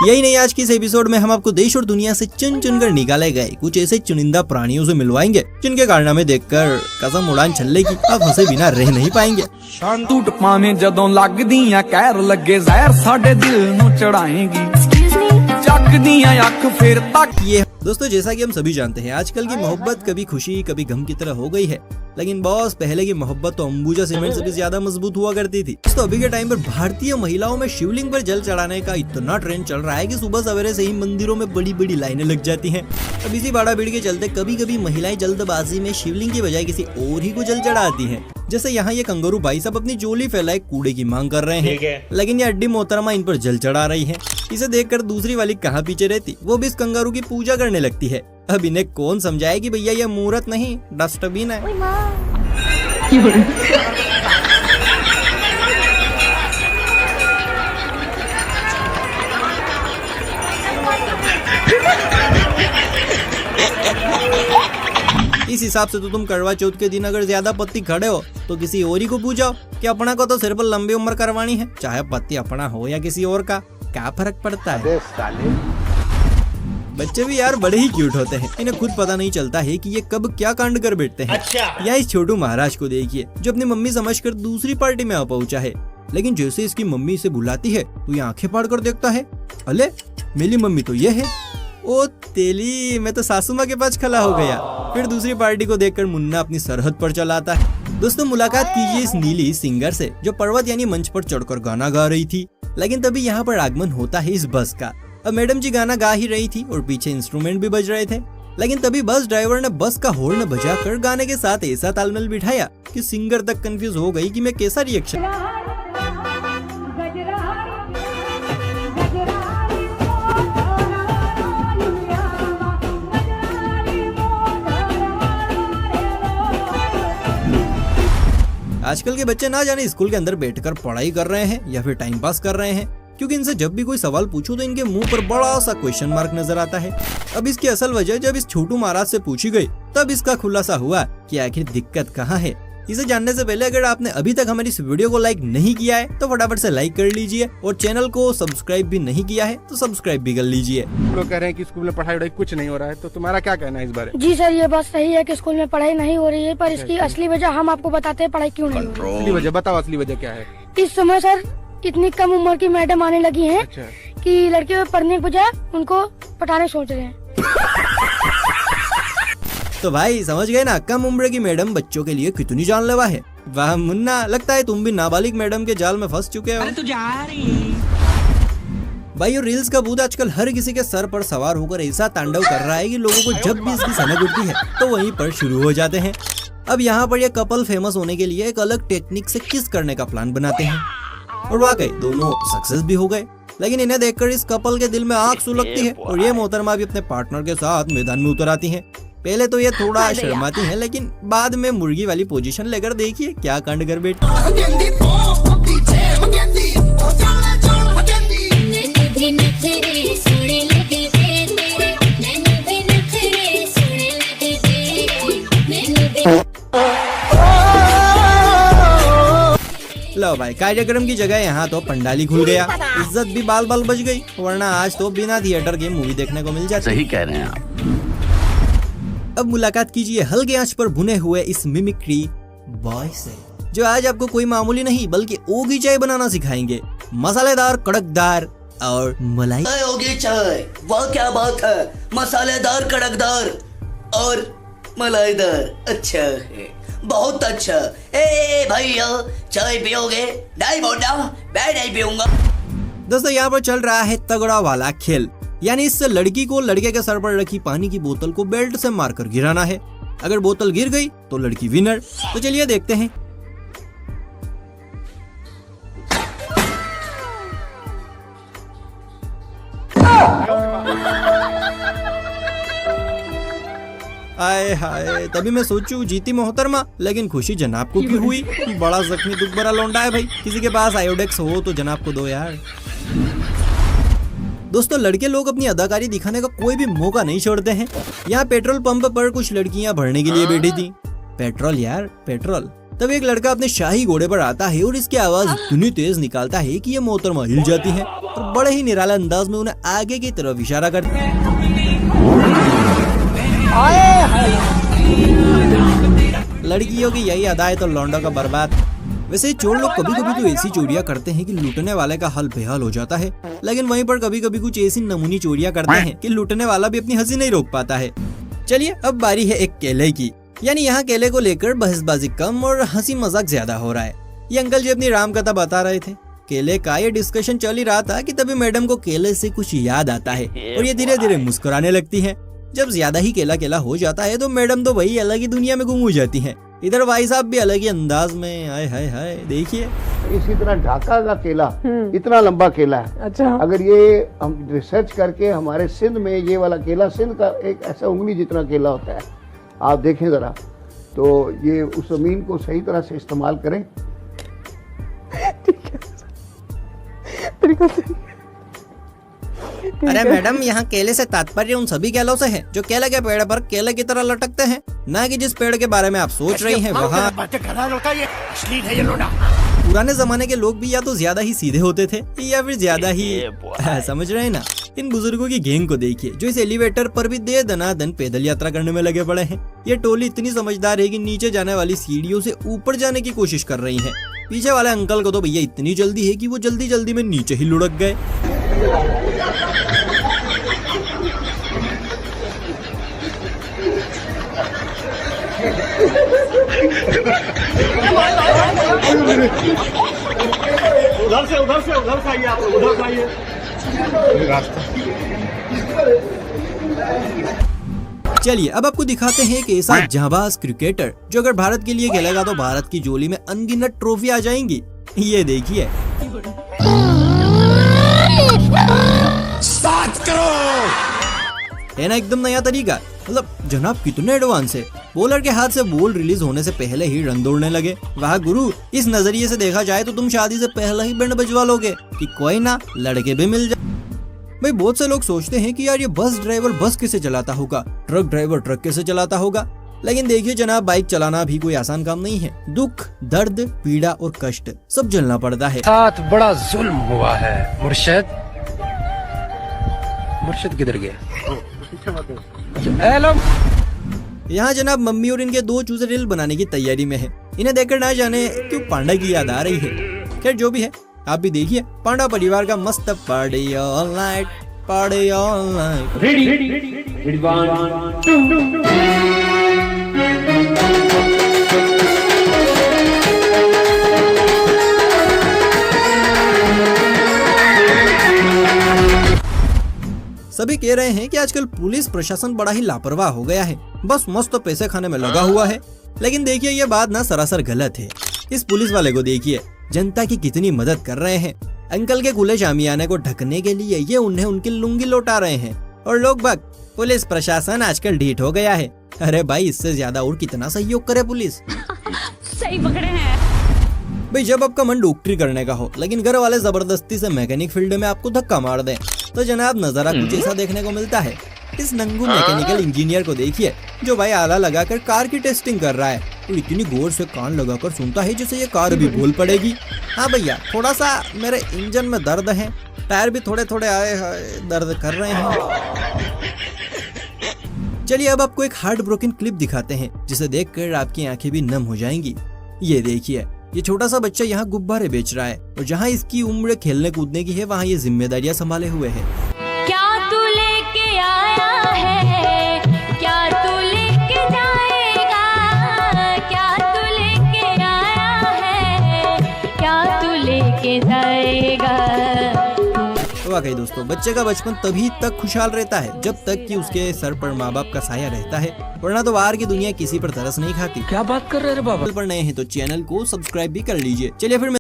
यही नहीं, आज की इस एपिसोड में हम आपको देश और दुनिया से चुन चुन कर निकाले गए कुछ ऐसे चुनिंदा प्राणियों से मिलवाएंगे जिनके कारनामे देखकर कसम उड़ान छल्ले की आप हंसे बिना रह नहीं पाएंगे। टूट पाने जदों लगदियां कहर लगे जहर साडे दिल नूं चढ़ाएगी चकदियां अख फिर तक। ये दोस्तों, जैसा कि हम सभी जानते हैं आजकल की मोहब्बत कभी खुशी कभी गम की तरह हो गई है, लेकिन बॉस पहले की मोहब्बत तो अंबुजा सीमेंट से भी ज्यादा मजबूत हुआ करती थी। तो अभी के टाइम पर भारतीय महिलाओं में शिवलिंग पर जल चढ़ाने का इतना ट्रेंड चल रहा है कि सुबह सवेरे से ही मंदिरों में बड़ी बड़ी लाइनें लग जाती हैं। अब इसी बाड़ा भीड़ के चलते कभी कभी महिलाएं जल्दबाजी में शिवलिंग की बजाय किसी और ही को जल चढ़ाती हैं। जैसे यहाँ ये कंगारू भाई साहब अपनी जोली फैलाए कूड़े की मांग कर रहे हैं, लेकिन ये अड्डी मोहतरमा इन पर जल चढ़ा रही है। इसे देखकर दूसरी वाली कहाँ पीछे रहती, वो भी इस कंगारू की पूजा करने लगती है। अब इन्हें कौन समझाए कि भैया ये मूर्त नहीं डस्टबिन है। इस हिसाब से तो तुम करवा चौथ के दिन अगर ज्यादा पत्ती खड़े हो तो किसी और ही को पूछो कि अपना को तो सिर पर लंबी उम्र करवानी है, चाहे पत्ती अपना हो या किसी और का, क्या फर्क पड़ता है। बच्चे भी यार बड़े ही क्यूट होते हैं, इन्हें खुद पता नहीं चलता है कि ये कब क्या कांड कर बैठते हैं। या इस छोटू महाराज को देखिए जो अपनी मम्मी समझकर दूसरी पार्टी में आ पहुंचा है, लेकिन जैसे इसकी मम्मी इसे बुलाती है तो ये आंखें फाड़ कर देखता है, अले मेरी मम्मी तो ये है, ओ तेली मैं तो सासू माँ के पास खड़ा हो गया। फिर दूसरी पार्टी को देखकर मुन्ना अपनी सरहद पर चला आता है। दोस्तों, मुलाकात कीजिए इस नीली सिंगर से जो पर्वत यानी मंच पर चढ़कर गाना गा रही थी, लेकिन तभी यहाँ पर आगमन होता है इस बस का। अब मैडम जी गाना गा ही रही थी और पीछे इंस्ट्रूमेंट भी बज रहे थे, लेकिन तभी बस ड्राइवर ने बस का हॉर्न बजाकर गाने के साथ ऐसा तालमेल बिठाया कि सिंगर तक कंफ्यूज हो गई कि मैं कैसा रिएक्शन। आजकल के बच्चे ना जाने स्कूल के अंदर बैठकर पढ़ाई कर रहे हैं या फिर टाइम पास कर रहे हैं, क्योंकि इनसे जब भी कोई सवाल पूछो तो इनके मुंह पर बड़ा सा क्वेश्चन मार्क नजर आता है। अब इसकी असल वजह जब इस छोटू महाराज से पूछी गई तब इसका खुलासा हुआ कि आखिर दिक्कत कहाँ है। इसे जानने से पहले अगर आपने अभी तक हमारी इस वीडियो को लाइक नहीं किया है तो फटाफट से लाइक कर लीजिए, और चैनल को सब्सक्राइब भी नहीं किया है तो सब्सक्राइब भी कर लीजिए। लोग कह रहे हैं कि स्कूल में पढ़ाई कुछ नहीं हो रहा है, तो तुम्हारा क्या कहना है इस बारे? जी सर, ये बात सही है कि स्कूल में पढ़ाई नहीं हो रही है, पर इसकी असली वजह हम आपको बताते हैं पढ़ाई क्यों नहीं हो रही। असली वजह बताओ, असली वजह क्या है? इस समय सर इतनी कम उम्र की मैडम आने लगी हैं कि लड़के पढ़ने के बजाय उनको पढ़ाने सोच रहे हैं। तो भाई समझ गए ना, कम उम्र की मैडम बच्चों के लिए कितनी जानलेवा है। वाह मुन्ना, लगता है तुम भी नाबालिग मैडम के जाल में फंस चुके हो। भाई और रील्स का भूत आजकल हर किसी के सर पर सवार होकर ऐसा तांडव कर रहा है कि लोगों को जब भी इसकी सनक उठती है तो वहीं पर शुरू हो जाते हैं। अब यहाँ पर ये कपल फेमस होने के लिए एक अलग टेक्निक से किस करने का प्लान बनाते हैं, और वाकई दोनों सक्सेस भी हो गए। लेकिन इन्हें देखकर इस कपल के दिल में आग सुलगती है और ये मोहतरमा भी अपने पार्टनर के साथ मैदान में उतर आती हैं। पहले तो ये थोड़ा शर्माती है, लेकिन बाद में मुर्गी वाली पोजीशन लेकर देखिए क्या कांड कर बैठी। लो भाई, कार्यक्रम की जगह यहाँ तो पंडाली खुल गया, इज्जत भी बाल बाल बच गई, वरना आज तो बिना थिएटर के मूवी देखने को मिल जाती। सही कह रहे हैं आप। अब मुलाकात कीजिए हल्के आंच पर भुने हुए इस मिमिक्री बॉय से, जो आज आपको कोई मामूली नहीं बल्कि ओगी चाय बनाना सिखाएंगे। मसालेदार, कड़कदार और मलाई। ओगी चाय, वाह क्या बात है, मसालेदार, कड़कदार और मलाईदार, अच्छा है, बहुत अच्छा। ए भैया चाय पियोगे? नहीं बोलना, मैं नहीं पीऊंगा। दोस्तों, यहाँ पर चल रहा है तगड़ा वाला खेल, यानी इससे लड़की को लड़के के सर पर रखी पानी की बोतल को बेल्ट से मारकर गिराना है। अगर बोतल गिर गई तो लड़की विनर। तो चलिए देखते हैं। आए हाय, तभी मैं सोचूं जीती मोहतरमा, लेकिन खुशी जनाब को क्यों हुई? बड़ा जख्मी दुख भरा लौंडा है भाई, किसी के पास आयोडेक्स हो तो जनाब को दो यार। दोस्तों, लड़के लोग अपनी अदाकारी दिखाने का कोई भी मौका नहीं छोड़ते हैं। यहाँ पेट्रोल पंप पर कुछ लड़कियाँ भरने के लिए बैठी थी। पेट्रोल यार पेट्रोल, तब एक लड़का अपने शाही घोड़े पर आता है और इसकी आवाज इतनी तेज निकालता है कि ये मोहतरमा हिल जाती है और बड़े ही निराला अंदाज में उन्हें आगे की तरफ इशारा करती है। लड़कियों की यही अदा है तो लौंडों का बर्बाद। वैसे चोर लोग कभी कभी तो ऐसी चोरियां करते हैं कि लूटने वाले का हाल बेहाल हो जाता है, लेकिन वहीं पर कभी कभी कुछ ऐसी नमूनी चोरियां करते हैं कि लूटने वाला भी अपनी हंसी नहीं रोक पाता है। चलिए अब बारी है एक केले की। यानी यहाँ केले को लेकर बहसबाजी कम और हंसी मजाक ज्यादा हो रहा है। ये अंकल जी अपनी राम कथा बता रहे थे। केले का ये डिस्कशन चल ही रहा था कि तभी मैडम को केले से कुछ याद आता है और ये धीरे धीरे मुस्कुराने लगती है। जब ज्यादा ही केला केला हो जाता है तो मैडम तो वही अलग ही दुनिया में गुम हो जाती है। इधर भाई साहब भी अलग ही अंदाज में हाय हाय हाय देखिए। इसी तरह ढाका का केला इतना लंबा केला है। अच्छा। अगर ये हम रिसर्च करके हमारे सिंध में ये वाला केला, सिंध का एक ऐसा उंगली जितना केला होता है, आप देखें जरा, तो ये उस जमीन को सही तरह से इस्तेमाल करें। अरे मैडम, यहाँ केले से तात्पर्य उन सभी केलों से है जो केले के पेड़ पर केले की तरह लटकते हैं, ना कि जिस पेड़ के बारे में आप सोच रही हैं वहाँ। पुराने जमाने के लोग भी या तो ज्यादा ही सीधे होते थे या फिर ज्यादा ही समझ रहे हैं ना। इन बुजुर्गों की गैंग को देखिए जो इस एलिवेटर पर भी दे दनादन पैदल यात्रा करने में लगे पड़े हैं। ये टोली इतनी समझदार है कि नीचे जाने वाली सीढ़ियों से ऊपर जाने की कोशिश कर रही है। पीछे वाले अंकल को तो भैया इतनी जल्दी है कि वो जल्दी जल्दी में नीचे ही लुढ़क गए। उधर से आइए, आप उधर से आइए। चलिए अब आपको दिखाते हैं कि ऐसा जांबाज क्रिकेटर जो अगर भारत के लिए खेलेगा तो भारत की झोली में अनगिनत ट्रॉफी आ जाएंगी। ये देखिए। 7 करोड़ है ना एकदम नया तरीका। मतलब जनाब कितने एडवांस है। बॉलर के हाथ से बॉल रिलीज होने से पहले ही रन दौड़ने लगे। वाह गुरु, इस नजरिए से देखा जाए तो तुम शादी से पहले ही बैंड बजवा लोगे कि कोई ना लड़के भी मिल जाए। भाई बहुत से लोग सोचते हैं कि यार ये बस ड्राइवर बस कैसे चलाता होगा, ट्रक ड्राइवर ट्रक कैसे चलाता होगा। लेकिन देखिए जनाब, बाइक चलाना भी कोई आसान काम नहीं है। दुख, दर्द, पीड़ा और कष्ट सब झेलना पड़ता है। साथ बड़ा जुल्म हुआ है। मुर्शिद किधर गया? हेलो। यहाँ जनाब मम्मी और इनके 2 चूजे रील बनाने की तैयारी में है। इन्हें देखकर ना जाने क्यों पांडा की याद आ रही है। खैर जो भी है, आप भी देखिए पांडा परिवार का मस्त party all night, party all night. Ready 1 2 सभी कह रहे हैं कि आजकल पुलिस प्रशासन बड़ा ही लापरवाह हो गया है, बस मस्त पैसे खाने में लगा हुआ है। लेकिन देखिए ये बात ना सरासर गलत है। इस पुलिस वाले को देखिए, जनता की कितनी मदद कर रहे हैं। अंकल के खुले शामियाने को ढकने के लिए ये उन्हें उनकी लुंगी लौटा रहे हैं और लोग बाग पुलिस प्रशासन आजकल ढीठ हो गया है। अरे भाई, इससे ज्यादा और कितना सहयोग करे पुलिस। सही पकड़े हैं भाई। जब आपका मन डॉक्टरी करने का हो लेकिन घर वाले जबरदस्ती से मैकेनिक फील्ड में आपको धक्का मार दें तो जनाब नजारा कुछ ऐसा देखने को मिलता है। इस नंगू मैकेनिकल इंजीनियर को देखिए जो भाई आला लगाकर कार की टेस्टिंग कर रहा है और इतनी गौर से कान लगाकर सुनता है जैसे ये कार भी बोल पड़ेगी। हाँ भैया, थोड़ा सा मेरे इंजन में दर्द है, टायर भी थोड़े थोड़े आए दर्द कर रहे हैं। चलिए अब आपको एक हार्ट ब्रोकन क्लिप दिखाते हैं जिसे देखकर आपकी आंखें भी नम हो जाएंगी। ये देखिए, ये छोटा सा बच्चा यहाँ गुब्बारे बेच रहा है और जहाँ इसकी उम्र खेलने कूदने की है वहाँ ये जिम्मेदारियाँ संभाले हुए है। क्या तू लेके आया है, क्या तू लेके जाएगा, क्या तू लेके आया है, क्या तू लेके जाएगा। वाकई दोस्तों, बच्चे का बचपन तभी तक खुशहाल रहता है जब तक कि उसके सर पर माँ बाप का साया रहता है, वरना तो बाहर की दुनिया किसी पर तरस नहीं खाती। क्या बात कर रहे हैं बाबा। पर नए हैं तो चैनल को सब्सक्राइब भी कर लीजिए। चलिए फिर